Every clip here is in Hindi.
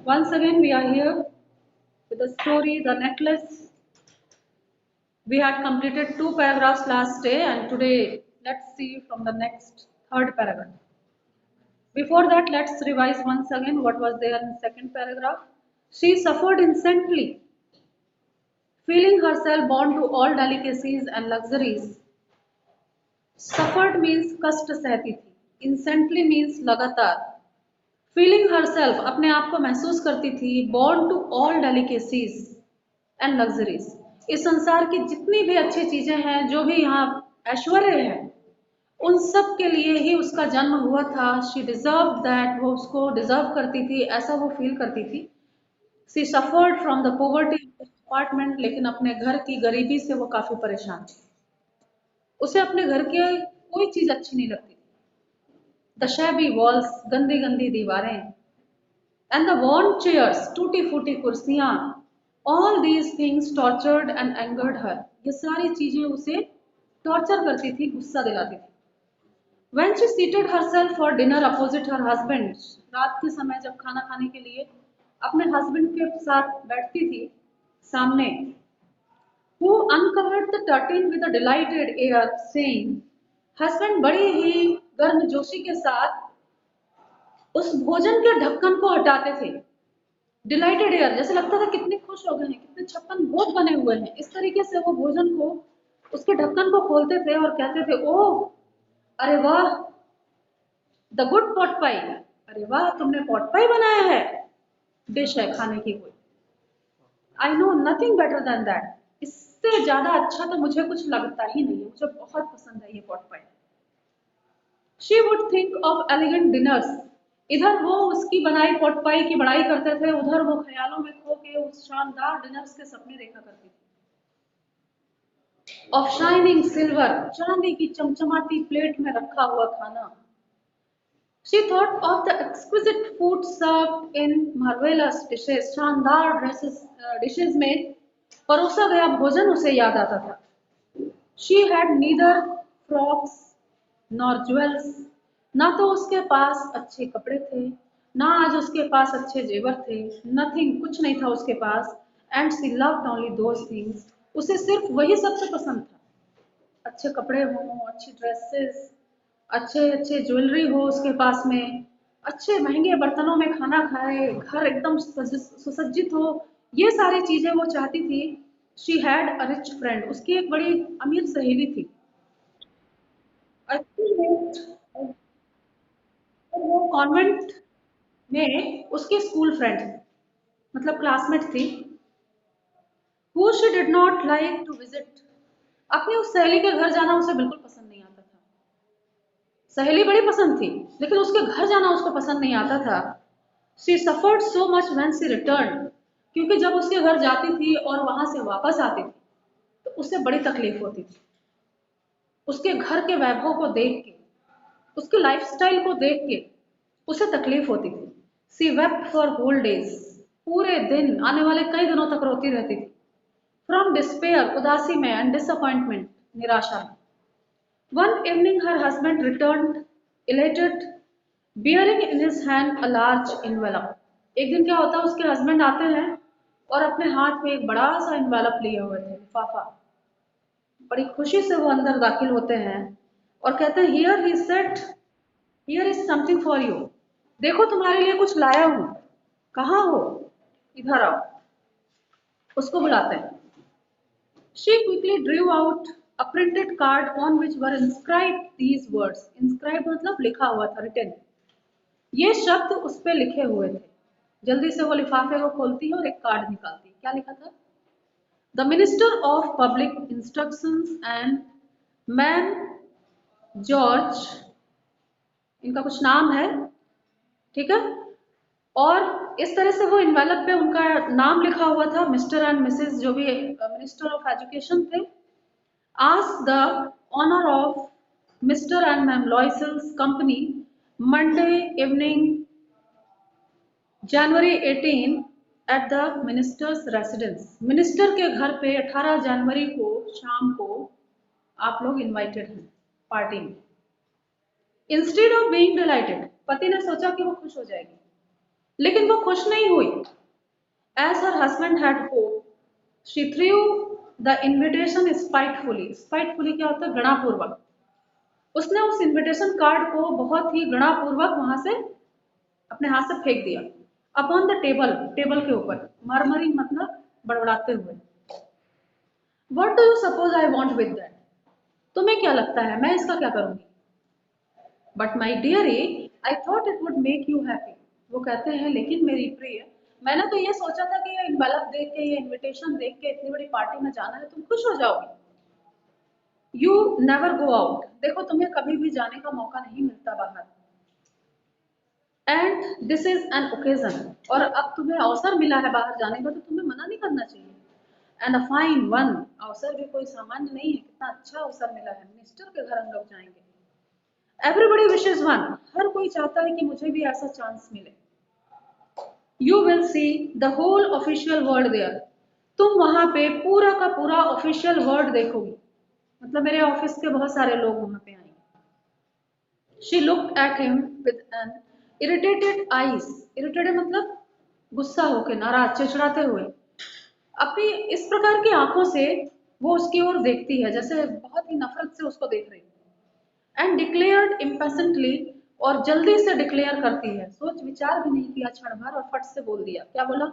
Once again, we are here with the story, The Necklace. We had completed 2 paragraphs last day, and today let's see from the next third paragraph. Before that, let's revise once again what was there in second paragraph. She suffered instantly, feeling herself born to all delicacies and luxuries. Suffered means कष्ट सहती थी. Instantly means लगातार. Feeling herself अपने आप को महसूस करती थी. Born to all delicacies and luxuries. इस संसार की जितनी भी अच्छी चीजें हैं, जो भी यहाँ ऐश्वर्य है, उन सब के लिए ही उसका जन्म हुआ था. शी डिजर्व दैट, वो उसको डिजर्व करती थी, ऐसा वो फील करती थी. She suffered from the poverty apartment, लेकिन अपने घर की गरीबी से वो काफी परेशान थी. उसे अपने घर की कोई चीज अच्छी नहीं लगती. द शैबी वॉल्स, गंदी गंदी दीवारें, एंड द वॉर्न चेयर्स, टूटी फूटी कुर्सियां, all these things tortured and angered her. ये सारी चीजें उसे टॉर्चर करती थी, गुस्सा दिलाती थी. When she seated herself for dinner opposite her husband, रात के समय जब खाना खाने के लिए अपने हस्बैंड के साथ बैठती थी सामने, who uncovered the curtain with a delighted air, saying, husband बड़ी ही गर्मजोशी के साथ उस भोजन के ढक्कन को हटाते थे. डिलाइटेड एयर, जैसे लगता था कितने खुश हो गए हैं, कितने 56 भोग बने हुए हैं. इस तरीके से वो भोजन को, उसके ढक्कन को खोलते थे और कहते थे, ओह अरे वाह, द गुड पॉट पाई, अरे वाह तुमने पॉट पाई बनाया है. डिश है खाने की कोई. I know nothing better than that, इससे ज्यादा अच्छा तो मुझे कुछ लगता ही नहीं है, मुझे बहुत पसंद है ये pot pi. She would think of elegant dinners, इधर वो उसकी बनाई पॉट पाई की बड़ाई करते थे, उधर वो ख्यालों में खो के उस शानदार डिनर्स के सपने देखा करती थी. ऑफ शाइनिंग सिल्वर, चांदी की चमचमाती प्लेट में रखा हुआ खाना. She thought of the exquisite food served in marvelous dishes. शानदार डिशेस में परोसा गया भोजन उसे याद आता था. She had neither frocks nor jewels. ना तो उसके पास अच्छे कपड़े थे, ना आज उसके पास अच्छे जेवर थे. Nothing, कुछ नहीं था उसके पास. And she loved only those things. उसे सिर्फ वही सबसे पसंद था. अच्छे कपड़े हों, अच्छी ड्रेसेस, अच्छे अच्छे ज्वेलरी हो उसके पास में, अच्छे महंगे बर्तनों में खाना खाए, घर एकदम सुसज्जित हो, ये सारी चीजें वो चाहती थी. She had a rich friend, उसकी एक बड़ी अमीर सहेली थी. वो कॉन्वेंट में उसके स्कूल फ्रेंड, मतलब क्लासमेट थी. Who she did not like to visit, अपनी उस सहेली के घर जाना उसे बिल्कुल पसंद नहीं आता था. सहेली बड़ी पसंद थी, लेकिन उसके घर जाना उसको पसंद नहीं आता था. She suffered so much when she return, क्योंकि जब उसके घर जाती थी और वहां से वापस आती थी तो उसे बड़ी तकलीफ होती थी. उसके घर के वैभव को देख के, उसके लाइफस्टाइल को देख के उसे तकलीफ होती थी. सी वेप्ट फॉर होल डेज, पूरे दिन, आने वाले कई दिनों तक रोती रहती थी. फ्रॉम डिस्पेयर, उदासी में, एंड डिसअपॉइंटमेंट, निराशा में. One evening her husband returned elated, bearing in his hand a large envelope. एक दिन क्या होता है, उसके हस्बैंड आते हैं और अपने हाथ में एक बड़ा सा इन्वेलप लिए हुए थे, लिफाफा. बड़ी खुशी से वो अंदर दाखिल होते हैं और कहते हैं, here he said, here is something for you, देखो तुम्हारे लिए कुछ लाया हूं. कहाँ हो, इधर आओ. उसको बुलाते हैं. She quickly Drew out a printed card on which were inscribed these words. inscribed मतलब लिखा हुआ था, written. ये शब्द उस पे लिखे हुए थे. जल्दी से वो लिफाफे को खोलती है और एक कार्ड निकालती है. क्या लिखा था? The minister of public instructions and man George, इनका कुछ नाम है, ठीक है. और इस तरह से वो इन्वेलप पे उनका नाम लिखा हुआ था, मिस्टर एंड मिसेस, जो भी मिनिस्टर ऑफ एजुकेशन थे. Ask the honour of Mr and ma'am Loisels company Monday evening January 18 at the minister's residence. Minister के घर पे 18 जनवरी को शाम को आप लोग इनवाइटेड हैं पार्टी में. इंस्टेड ऑफ बीइंग डिलाइटेड, पति ने सोचा कि वो खुश हो जाएगी. लेकिन वो खुश नहीं हुई। As her husband had hoped, she threw the invitation spitefully. Spitefully क्या होता है? घृणापूर्वक। उसने उस इनविटेशन कार्ड को बहुत ही घृणापूर्वक वहां से अपने हाथ से फेंक दिया। अपॉन द टेबल, टेबल के ऊपर, मरमरिंग मतलब बड़बड़ाते हुए। What do you suppose I want with that? तुम्हें क्या लगता है मैं इसका क्या करूंगी? But my dearie, I thought it would make you happy. वो कहते हैं लेकिन मेरी प्रिय, मैंने तो ये सोचा था कि ये इनवेलप देख के, ये इनविटेशन देख के इतनी बड़ी पार्टी में जाना है, तुम खुश हो जाओगी। You never go out. देखो तुम्हें कभी भी जाने का मौका नहीं मिलता बाहर। And this is an occasion. और अब तुम्हें अवसर मिला है बाहर जाने का, तो तुम्हें मना नहीं करना चाहिए। And a fine one. अवसर भी कोई सामान्य नहीं है, कितना अच्छा अवसर मिला है, मिनिस्टर के घर हम लोग जाएंगे। Everybody wishes one. हर कोई चाहता है कि मुझे भी ऐसा चांस मिले। You will see the whole official world there. तुम वहां पे पूरा का पूरा ऑफिशियल वर्ल्ड देखोगी, मतलब मेरे ऑफिस के बहुत सारे लोग वहां पे आएंगे। She looked at him with an irritated eyes. Irritated मतलब गुस्सा होके, नाराज, चिड़चिड़ाते हुए। अपनी इस प्रकार की आंखों से वो उसकी ओर देखती है, जैसे बहुत ही नफरत से उसको देख रही है। And declared impatiently, और जल्दी से डिक्लेयर करती है, सोच विचार भी नहीं किया क्षण भर और फट से बोल दिया। क्या बोला?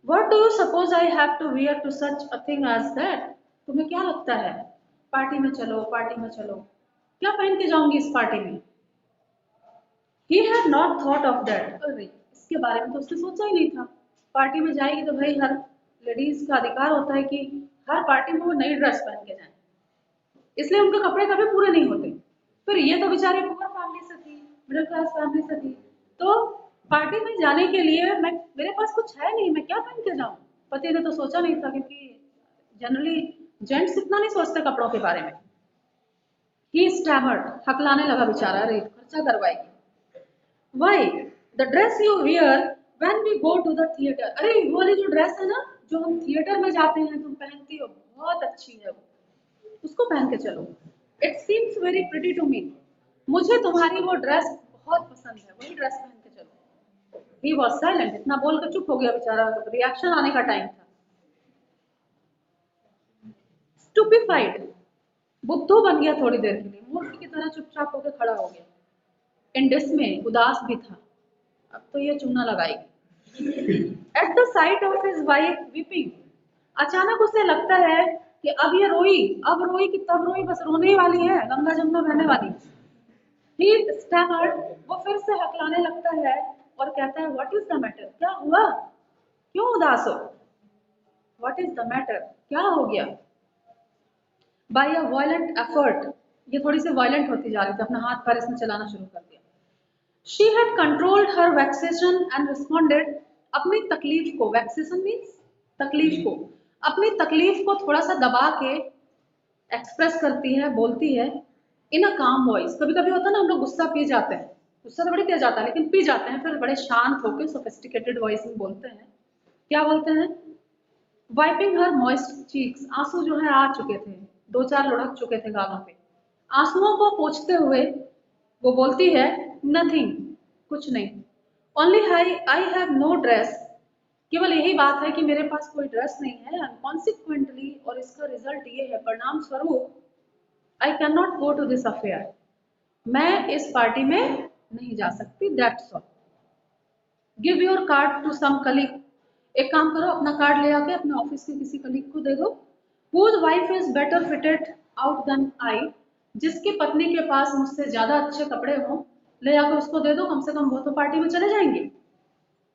What do you suppose I have to wear to such a thing as that? तुम्हें क्या लगता है? पार्टी में चलो, पार्टी में चलो, क्या पहन के जाऊंगी इस पार्टी में? He had not thought of that. अरे इसके बारे में तो उसने सोचा ही नहीं था। पार्टी में जाएगी तो भाई हर लेडीज का अधिकार होता है कि हर पार्टी में वो नई ड्रेस पहन के जाए, इसलिए उनके कपड़े कभी पूरे नहीं होते। फिर ये तो बेचारी पुअर फैमिली से थी, मिडिल क्लास फैमिली से थी, तो पार्टी में जाने के लिए मैं, मेरे पास कुछ है नहीं, मैं क्या पहन के जाऊं? पति ने तो सोचा नहीं था, क्योंकि जनरली जेंट्स इतना नहीं सोचते कपड़ों के बारे में। ही स्टैमर्ड, हकलाने लगा बेचारा, अरे खर्चा करवाएगी। Why? The dress you wear when we go to the theater. अरे वो वाली जो ड्रेस है ना, जो हम थिएटर में जाते हैं, तुम पहनती हो, बहुत अच्छी है वो, उसको पहन के चलो। It seems very pretty to me. मुझे तुम्हारी वो ड्रेस बहुत पसंद है, वही ड्रेस पहन के चलो। He was silent. इतना बोल के चुप हो गया बेचारा, रिएक्शन आने का टाइम था। Stupefied, बुद्धू बन गया थोड़ी देर के लिए, मूर्ख की तरह चुपचाप होकर खड़ा हो गया। In dismay, उदास भी था, अब तो ये चूना लगाएगी। At the sight of his wife weeping, अचानक उसे लगता है कि अब ये रोई, अब रोई कि तब रोई, बस रोने वाली है, गंगा जमुना बहने वाली। He stammered, वो फिर से हकलाने लगता है और कहता है What is the matter? क्या हुआ? क्यों उदास हो? What is the matter? क्या हो गया? By a violent effort, ये थोड़ी सी वायलेंट होती जा रही थी, अपना हाथ पैर इसने चलाना शुरू कर दिया। She had controlled her vexation and responded, अपनी तकलीफ को, vexation means तकलीफ को, अपनी तकलीफ को थोड़ा सा दबा के एक्सप्रेस करती है, बोलती है इन अ काम वॉइस। कभी कभी होता है ना, हम लोग गुस्सा पी जाते हैं, गुस्सा तो बड़ी तेज आता है, लेकिन पी जाते हैं, फिर बड़े शांत होकर सोफिस्टिकेटेड वॉइस में बोलते हैं। क्या बोलते हैं? वाइपिंग हर मॉइस्ट चीक्स, आंसू जो है आ चुके थे, दो चार लुढ़क चुके थे गालों पे, आंसुओं को पोंछते हुए वो बोलती है नथिंग, कुछ नहीं। Only I have no dress, केवल यही बात है कि मेरे पास कोई ड्रेस नहीं है। एंड कॉन्सिक्वेंटली, और इसका रिजल्ट ये है, परिणाम स्वरूप, I can not go to this affair, मैं इस पार्टी में नहीं जा सकती। That's all. Give your card to some colleague, एक काम करो, अपना कार्ड ले आके अपने ऑफिस के किसी कलीग को दे दो। Whose wife is better fitted out than I, जिसकी पत्नी के पास मुझसे ज्यादा अच्छे कपड़े हों, ले आके उसको दे दो, कम से कम वो तो पार्टी में चले जाएंगे।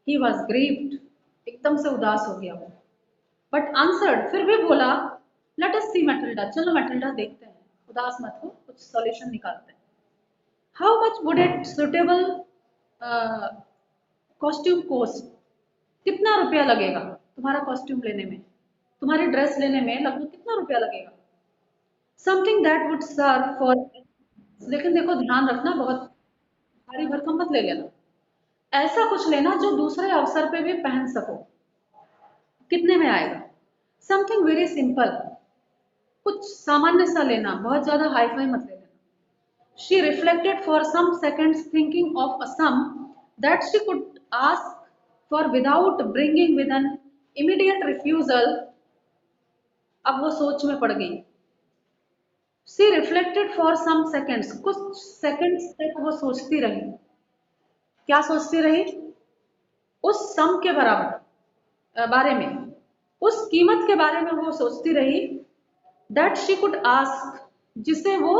ही वॉज ग्रीव्ड, एकदम से उदास हो गया वो। बट आंसर्ड, फिर भी बोला लेट अस सी मैटिल्डा, चलो मैटिल्डा देखते हैं, उदास मत हो, कुछ सॉल्यूशन निकालते हैं। How much would it suitable costume cost, कितना रुपया लगेगा तुम्हारा कॉस्ट्यूम लेने में, तुम्हारी ड्रेस लेने में लगभग कितना रुपया लगेगा? Something that would serve for, लेकिन देखो ध्यान रखना, बहुत भारी भरकम मत ले लेना, ऐसा कुछ लेना जो दूसरे अवसर पे भी पहन सको। कितने में आएगा? समथिंग वेरी सिंपल, कुछ सामान्य सा लेना, बहुत ज्यादा हाई फाई मत ले लेना। She reflected for some seconds, thinking of a sum that she could ask for without bringing with an immediate refusal. अब वो सोच में पड़ गई. She reflected for some seconds. कुछ सेकंड्स तक वो सोचती रही. क्या सोचती रही? उस सम के बारे में, उस कीमत के बारे में वो सोचती रही. That she could ask, जिसे वो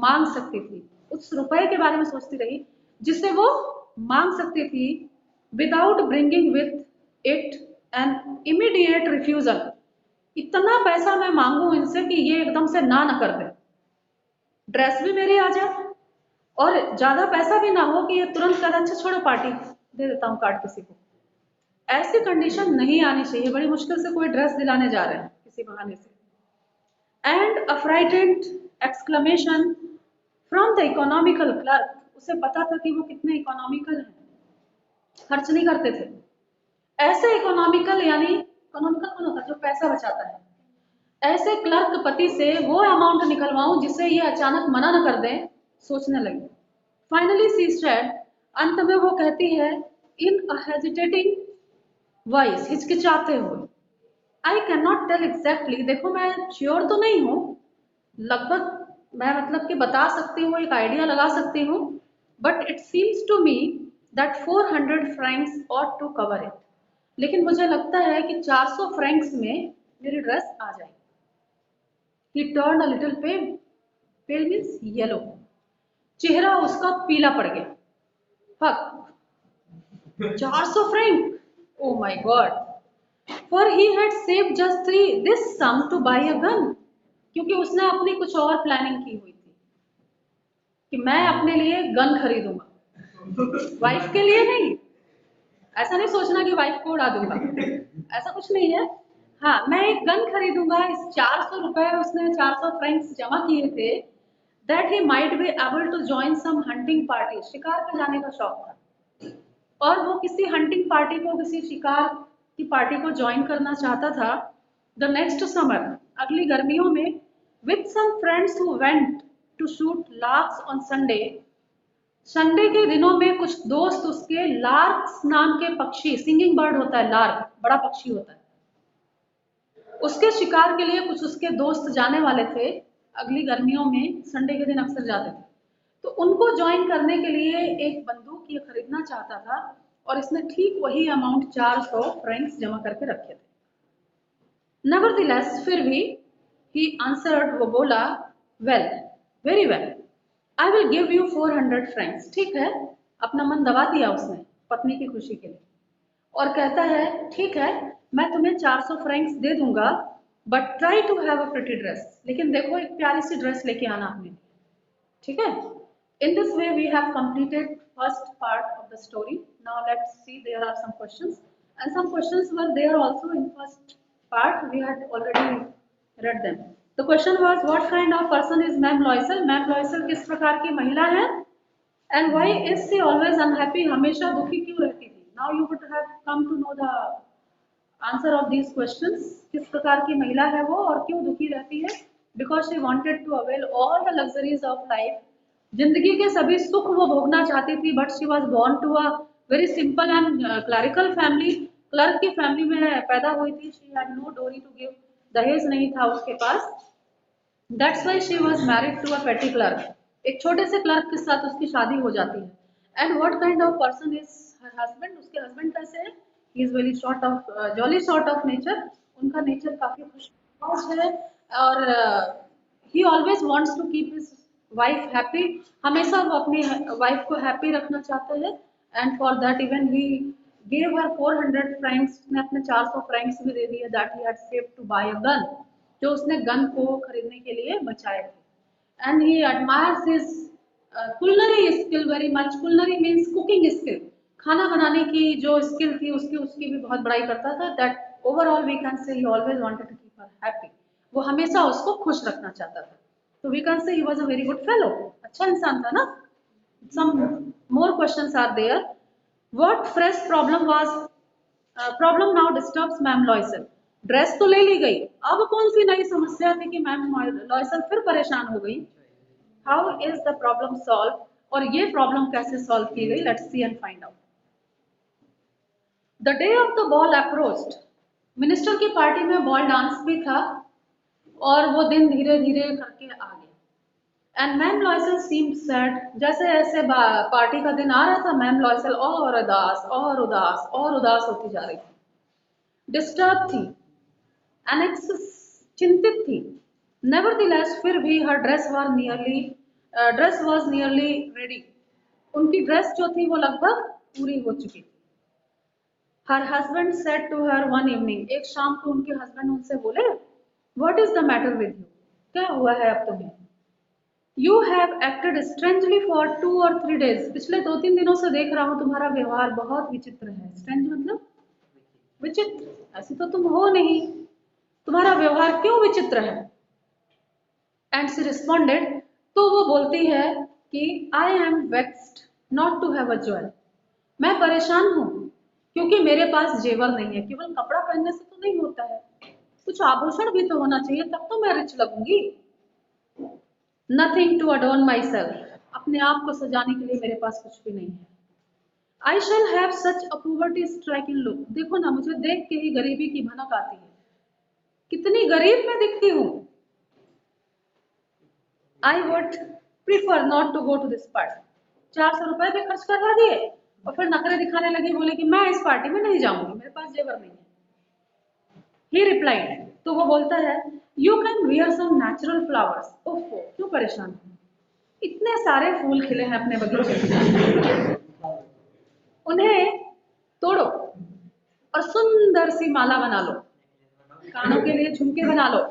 मांग सकती थी. उस रुपए के बारे में सोचती रही जिसे वो मांग सकती थी. Without bringing with it an immediate refusal. इतना पैसा मैं मांगू इनसे कि ये एकदम से ना कर दे. ड्रेस भी मेरी आ जाए और ज्यादा पैसा भी ना हो कि ये तुरंत कह अच्छा छोड़ो पार्टी दे देता हूँ कार्ड किसी को. ऐसी कंडीशन नहीं आनी चाहिए. बड़ी मुश्किल से कोई ड्रेस दिलाने जा रहे हैं किसी बहाने से. And a frightened exclamation from the economical clerk. उसे पता था कि वो कितने इकोनॉमिकल हैं, खर्च नहीं करते थे. ऐसे इकोनॉमिकल यानी इकोनॉमिकल कौन होता है? जो पैसा बचाता है. ऐसे क्लर्क पति से वो अमाउंट निकलवाऊं जिससे ये अचानक मना न कर दें. सोचने लगी. फाइनली शी सेड, अंत में वो कहती है इन अ हेजिटेटिंग वॉइस, हिचकिचाते हुए, I can not tell exactly. देखो मैं श्योर तो नहीं हूँ, लगभग मैं मतलब कि बता सकती हूँ, एक आइडिया लगा सकती हूँ, but it seems to me that 400 francs ought to cover it. लेकिन मुझे लगता है कि 400 फ्रैंक्स में मेरी ड्रेस आ जाएगी. He turned a little pale. Pale means yellow. चेहरा उसका पीला पड़ गया. Fuck. 400 Frank. Oh my God. For he had saved just this sum to buy a gun. क्योंकि उसने अपनी कुछ और प्लानिंग की हुई थी कि मैं अपने लिए गन खरीदूंगा. वाइफ के लिए नहीं. ऐसा नहीं सोचना कि वाइफ को उड़ा दूंगा, ऐसा कुछ नहीं है. हाँ, मैं एक गन खरीदूंगा. इस 400 रुपए उसने 400 फ्रैंक्स जमा किए थे. That he might be able to join some hunting party. शिकार पर जाने का शौक था और वो किसी हंटिंग पार्टी को, किसी शिकार की पार्टी को ज्वाइन करना चाहता था. द नेक्स्ट समर, अगली गर्मियों में, with some friends who went to shoot larks on Sunday. Sunday के दिनों में कुछ दोस्त उसके लार्क्स नाम के पक्षी, सिंगिंग बर्ड होता है लार्क, बड़ा पक्षी होता है, उसके शिकार के लिए कुछ उसके दोस्त जाने वाले थे. अगली गर्मियों में संडे के दिन अक्सर जाते थे. तो उनको ज्वाइन करने के लिए एक बंदूक ये खरीदना चाहता था और इसने ठीक वही अमाउंट 400 फ्रैंक्स जमा करके रखे थे. नेवरदीलेस, फिर भी, ही आंसर्ड, वो बोला, well, very well, I will give you 400 Franks. ठीक है. अपना मन दबा दिया उसने पत्नी की खुशी के लिए और कहता है ठीक है, मैं तुम्हें 400 फ्रैंक्स दे दूंगा, but try to have a pretty dress. लेकिन देखो एक प्यारी सी ड्रेस लेके आना अपने. ठीक है. In this way we have completed first part of the story. Now let's see, there are some questions and some questions were there also in first part. We had already read them. The question was, what kind of person is Ma'am Loisel? Ma'am Loisel किस प्रकार की महिला है? And why is she always unhappy? हमेशा दुखी क्यों रहती थी? Now you would have come to know the answer of these questions. किस प्रकार की महिला है वो और क्यों दुखी रहती है? Because she wanted to avail all the luxuries of life. जिंदगी के सभी सुख वो भोगना चाहती थी, but she was born to a very simple and clerical family. Clerk की फैमिली में पैदा हुई थी. She had no dowry to give. दहेज नहीं था उसके पास. That's why she was married to a petty clerk. एक छोटे से क्लर्क के साथ उसकी शादी हो जाती है. And what kind of person is her husband? उसके हस्बैंड कैसे है? He is very short of jolly sort of nature. उनका नेचर काफी खुशमिजाज है और he always wants to keep his wife happy. हमेशा वो अपनी वाइफ को हैप्पी रखना चाहते हैं. And for that even he gave her 400 francs. उसने अपने 400 फ्रैंक्स भी दे दिए. that he had saved to buy a gun, जो उसने गन को खरीदने के लिए बचाए थे. and he admires his culinary skill very much. culinary means cooking skill. खाना बनाने की जो स्किल थी उसकी भी बहुत बड़ाई करता था. that overall we can say he always wanted to keep her happy. वो हमेशा उसको खुश रखना चाहता था. so we can say he was a very good fellow. अच्छा इंसान था ना. some more questions are there. What fresh problem now disturbs ma'am Loisel? Dress तो ले ली गई, अब कौन सी नई समस्या थी कि मैम लॉयसल फिर परेशान हो गई? How is the problem solve? और ये प्रॉब्लम कैसे सॉल्व की गई? Let's see and find out. The day of the ball approached, minister की पार्टी में बॉल डांस भी था और वो दिन धीरे धीरे करके आ गया। एंड मैम लॉयसल सीम्ड सैड, जैसे जैसे पार्टी का दिन आ रहा था मैम लॉयसल और उदास और उदास और उदास होती जा रही थी, डिस्टर्ब थी, एनेक्सिस चिंतित थी। नेवरदिलेस फिर भी her dress was nearly ready, उनकी ड्रेस जो थी वो लगभग पूरी हो चुकी थी। Her husband said to her one evening, एक शाम को उनके हस्बैंड उनसे बोले, what is the matter with you, क्या हुआ है अब तुम्हें? You have acted strangely for 2 or 3 days, पिछले 2-3 दिनों से देख रहा हूँ तुम्हारा व्यवहार बहुत विचित्र है। स्ट्रेंज मतलब विचित्र, ऐसी तो तुम हो नहीं, तुम्हारा व्यवहार क्यों विचित्र है? एंड शी रिस्पॉन्डेड, तो वो बोलती है कि I am vexed not to have a jewel, मैं परेशान हूँ क्योंकि मेरे पास जेवर नहीं है। केवल कपड़ा पहनने से तो नहीं होता है, कुछ आभूषण भी तो होना चाहिए, तब तो मैं रिच लगूंगी। Nothing to adorn myself, अपने आप को सजाने के लिए मेरे पास कुछ भी नहीं है। I shall have such a poverty striking look, देखो ना मुझे देख के ही गरीबी की भनक आती है, कितनी गरीब मैं दिखती हूँ। I would prefer not to go to this party, 400 रुपए भी खर्च करवा दिए और फिर नखरे दिखाने लगी, बोले कि मैं इस पार्टी में नहीं जाऊंगी, मेरे पास जेवर नहीं है। ही रिप्लाइड, तो वो बोलता है, you can wear some natural flowers, ओफो क्यों परेशान हो, इतने सारे फूल खिले हैं अपने बगीचे में, उन्हें तोड़ो और सुंदर सी माला बना लो, कानों के लिए झुमके बना लो,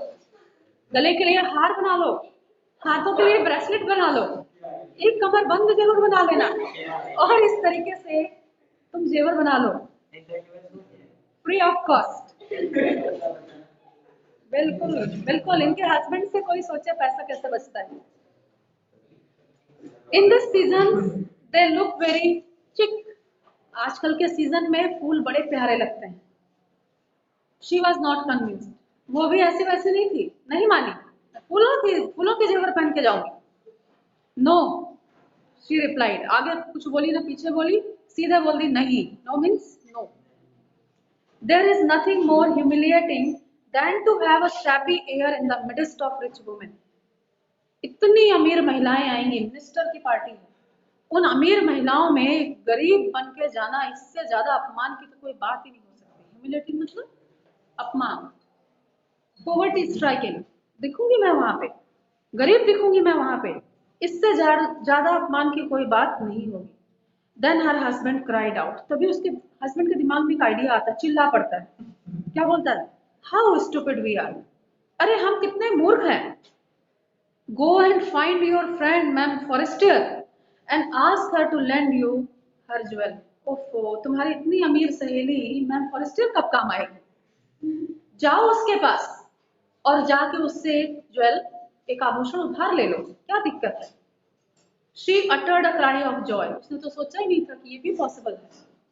गले के लिए हार बना लो, हाथों के लिए ब्रेसलेट बना लो, एक कमर बंद जेवर बना लेना, और इस तरीके से तुम जेवर बना लो फ्री ऑफ कॉस्ट। बिल्कुल बिल्कुल, इनके हस्बैंड से कोई सोचे पैसा कैसे बचता है। In this season they look very चिक, आजकल के सीजन में फूल बड़े प्यारे लगते हैं। शी वॉज नॉट कन्विंस्ड, वो भी ऐसी वैसी नहीं थी, नहीं मानी, फूलों के जेवर पहन के जाऊंगी। नो, शी रिप्लाइड, आगे कुछ बोली ना पीछे बोली, सीधे बोल दी नहीं, no means no. There is nothing more humiliating than to have a shabby air in the midst of rich women, इतनी अमीर महिलाएं आएंगी, मिनिस्टर की पार्टी है, उन अमीर महिलाओं में गरीब बन के जाना, इससे ज्यादा अपमान की तो कोई बात ही नहीं हो सकती। ह्यूमिलेटिंग मतलब अपमान, पॉवर्टी स्ट्राइकिंग, दिखूंगी मैं वहां पे, गरीब दिखूंगी मैं वहां पे, इससे ज्यादा अपमान की कोई बात नहीं होगी। Then her husband cried out, तभी उसके हस्बैंड के दिमाग में एक आइडिया आता है, चिल्ला पड़ता है, क्या बोलता है, हाउ स्टूपिड वी आर, अरे हम कितने मूर्ख हैं। Go and find your friend ma'am Forestier and ask her to lend you her jewel. ओफो, तुम्हारी इतनी अमीर सहेली मैम फॉरेस्टियर कब काम आएगी, जाओ उसके पास और जाके उससे ज्वेल, एक आभूषण उधार ले लो, क्या दिक्कत है। She uttered a cry of Joy, उसने तो सोचा ही नहीं था कि ये भी पॉसिबल है,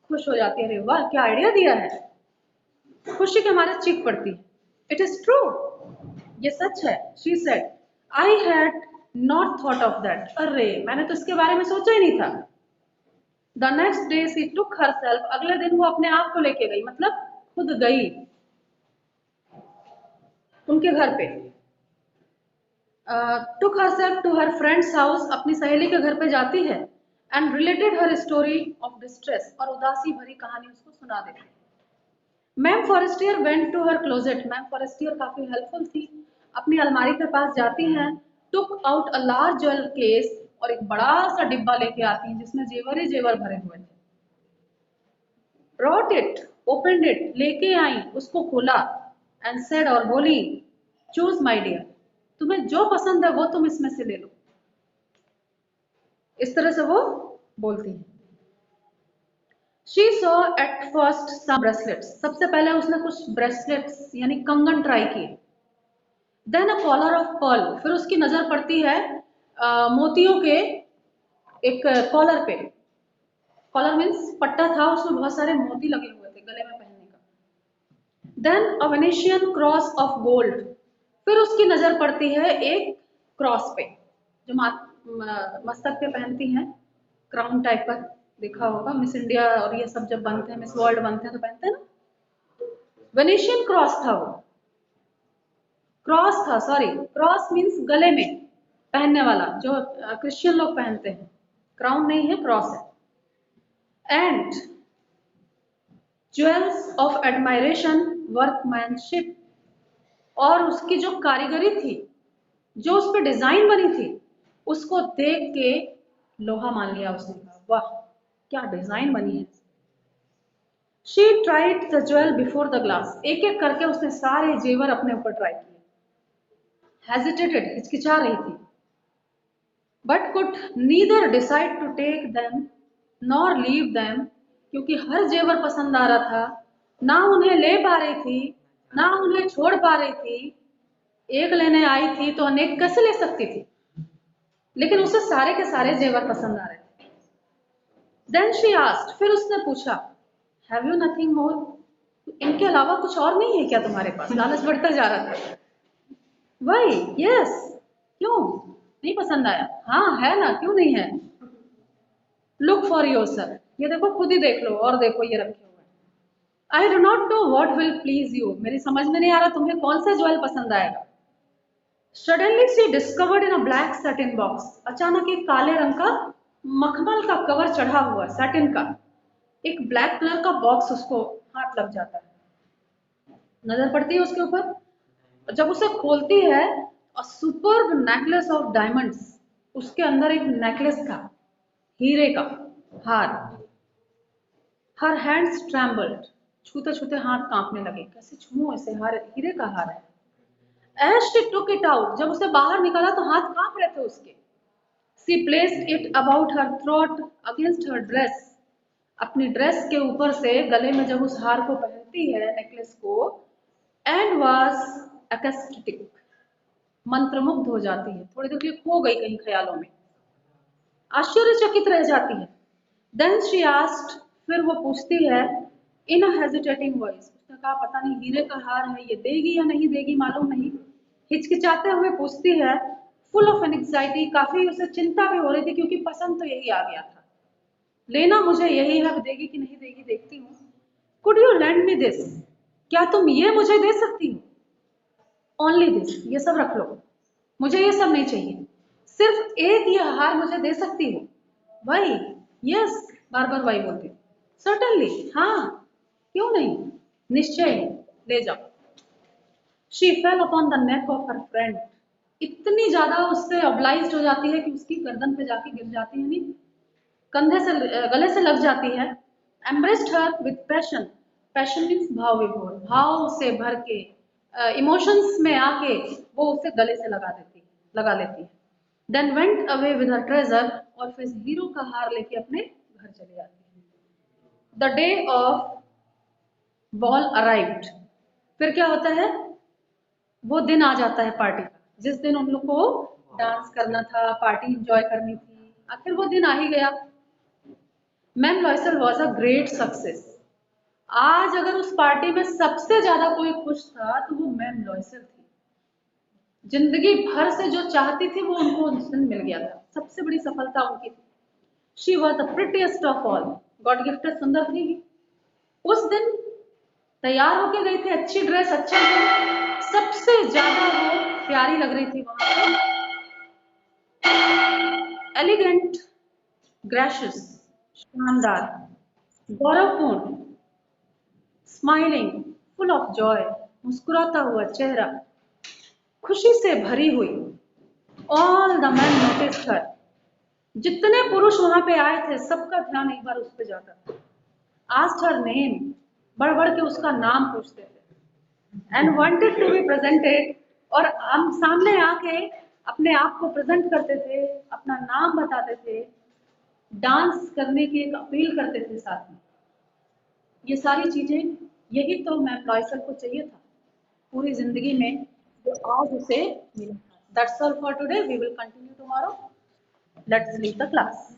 खुश हो जाती है, अरे वाह क्या आइडिया दिया है, खुशी के मारे चीख पड़ती है। इट इज ट्रू, ये सच है। She said, I had not thought of that, अरे मैंने तो इसके बारे में सोचा ही नहीं था। The next day she took herself, अगले दिन वो अपने आप को लेके गई, मतलब खुद गई उनके घर पे। Took herself to her friend's house, अपनी सहेली के घर पे जाती है, and related her story of distress, और उदासी भरी कहानी उसको सुना देती है। Ma'am Forestier went to her closet, ma'am Forestier काफी हेल्पफुल थी, अपनी अलमारी के पास जाती हैं, took out a large jewel case, और एक बड़ा सा डिब्बा लेके आती हैं जिसमें जेवर ही जेवर भरे हुए थे। ब्रॉट इट, ओपनड इट, लेके आई, उसको खोला, एंड सेड, और बोली, चूज माय डियर, तुम्हें जो पसंद है वो तुम इसमें से ले लो, इस तरह से वो बोलती है। She saw at first some bracelets, सबसे पहले उसने कुछ ब्रेसलेट्स यानी कंगन ट्राई किए। Then a collar of pearl, फिर उसकी नजर पड़ती है मोतियों के एक कॉलर पे, कॉलर मीन्स पट्टा था, उसमें बहुत सारे मोती लगे हुए थे गले में पहनने का। Then a Venetian cross of gold, फिर उसकी नजर पड़ती है एक क्रॉस पे जो मस्तक पे पहनती हैं, क्राउन टाइप पर। देखा होगा मिस इंडिया और ये सब जब बनते हैं, मिस वर्ल्ड बनते हैं तो पहनते हैं ना। वेनेशियन क्रॉस था वो, क्रॉस था, सॉरी, क्रॉस मीन्स गले में पहनने वाला जो क्रिश्चियन लोग पहनते हैं, क्राउन नहीं है, क्रॉस है। And jewels of admiration, workmanship, और उसकी जो कारीगरी थी, जो उस पर डिजाइन बनी थी, उसको देख के लोहा मान लिया उसने, कहा वाह क्या डिजाइन बनी है। She tried the jewel before the glass, एक एक करके उसने सारे जेवर अपने ऊपर ट्राई किए, हेजिटेटेड, हिचकिचा रही थी, but could neither decide to take them nor leave them, क्योंकि हर जेवर पसंद आ रहा था, ना उन्हें ले पा रही थी ना उन्हें छोड़ पा रही थी। एक लेने आई थी तो अनेक कैसे ले सकती थी, लेकिन उसे सारे के सारे जेवर पसंद आ रहे थे। देन शी आस्क्ड, फिर उसने पूछा, हैव यू नथिंग मोर, इनके अलावा कुछ और नहीं है क्या तुम्हारे पास? लालच बढ़ता जा रहा था। वही, यस, क्यों नहीं पसंद आया? हाँ है ना, क्यों नहीं है? लुक फॉर योरसेल्फ, ये देखो, खुद ही देख लो, और देखो ये रखे हुए हैं। I do not know what will please you, मेरी समझ में नहीं आ रहा तुम्हें कौन सा ज्वेल पसंद आएगा। Suddenly she discovered in a black satin box, अचानक एक काले रंग का मखमल का कवर चढ़ा हुआ सैटिन का एक ब्लैक कलर का बॉक्स उसको हाथ लग जाता है, नजर पड़ती है उसके ऊपर। जब उसे खोलती है, अ सुपर्ब नेकलेस ऑफ डायमंड्स, उसके अंदर एक नेकलेस था, हीरे का हार। हर हैंड्स ट्रैम्बल्ड, छूते छूते हाथ कांपने लगे, कैसे छूऊं इसे, हार, हीरे का हार है। As she took it out, जब उसे बाहर निकाला तो हाथ कांप रहे थे उसके। She placed it about her throat against her dress, अपनी ड्रेस के ऊपर से गले में जब उस हार को पहनती है, नेकलेस को, एंड वाज एक्सटेटिक, मंत्रमुग्ध हो जाती है, थोड़ी देर के लिए खो गई कहीं ख्यालों में, आश्चर्यचकित रह जाती है। देन शी आस्क्ड, फिर वो पूछती है, इन अ हेजिटेटिंग वॉइस, उसने कहा पता नहीं हीरे का हार है, ये देगी या नहीं देगी मालूम नहीं, हिचकिचाते हुए पूछती है, फुल ऑफ एंग्जाइटी, काफी उसे चिंता भी हो रही थी क्योंकि पसंद तो यही आ गया था, लेना मुझे यही है, देगी कि नहीं देगी देखती हूँ। Could you land me this, क्या तुम ये मुझे दे सकती हो? ओनली दिस, ये सब रख लो, मुझे ये सब नहीं चाहिए, सिर्फ एक ये हार मुझे दे सकती हो? भाई, यस, बार बार वाई बोलती, सर्टनली, हाँ, क्यों नहीं, निश्चय ही, ले जाओ। She fail upon the neck of her friend, इतनी ज्यादा उससे ऑब्लाइज्ड हो जाती है कि उसकी गर्दन पे जाके गिर जाती है, नहीं, कंधे से, गले से लग जाती है। Embraced her with passion, passion means भाव विभोर, भाव से भर के, इमोशंस में आके वो उसे गले से लगा लेती है। Then went away with her treasure, और फिर हीरो का हार लेके अपने घर चली जाती है। The day of ball arrived, फिर क्या होता है, वो दिन आ जाता है पार्टी का, जिस दिन उन लोग को डांस करना था, पार्टी एंजॉय करनी थी, आखिर वो दिन आ ही गया। Ma'am Loisel was a great success, आज अगर उस पार्टी में सबसे ज्यादा कोई खुश था तो वो मैम लॉयसल थी, जिंदगी भर से जो चाहती थी वो उनको उस दिन मिल गया था, सबसे बड़ी सफलता उनकी थी। She was the prettiest of all, God gifted सुंदर थी। उस दिन तैयार होके गई थी, अच्छी ड्रेस, अच्छा दिन, सबसे ज्यादा वो प्यारी लग रही थी वहां पे, एलिगेंट, ग्रेशियस, शानदार, गौरवपूर्ण, स्माइलिंग, फुल ऑफ जॉय, मुस्कुराता हुआ चेहरा, खुशी से भरी हुई। ऑल द मैन नोटिस्ड हर, जितने पुरुष वहां पे आए थे सबका ध्यान एक बार उस पे जाता था। आस्क्ड हर नेम, बढ़ बढ़ के उसका नाम पूछते थे। And wanted to be presented, और हम सामने आके अपने आप को प्रेजेंट करते थे, अपना नाम बताते थे, डांस करने की एक अपील करते थे साथ में। ये सारी चीजें, यही तो मैम लॉयसल को चाहिए था पूरी जिंदगी में, जो आज उसे मिला। That's all for today, we will continue tomorrow, let's leave the class.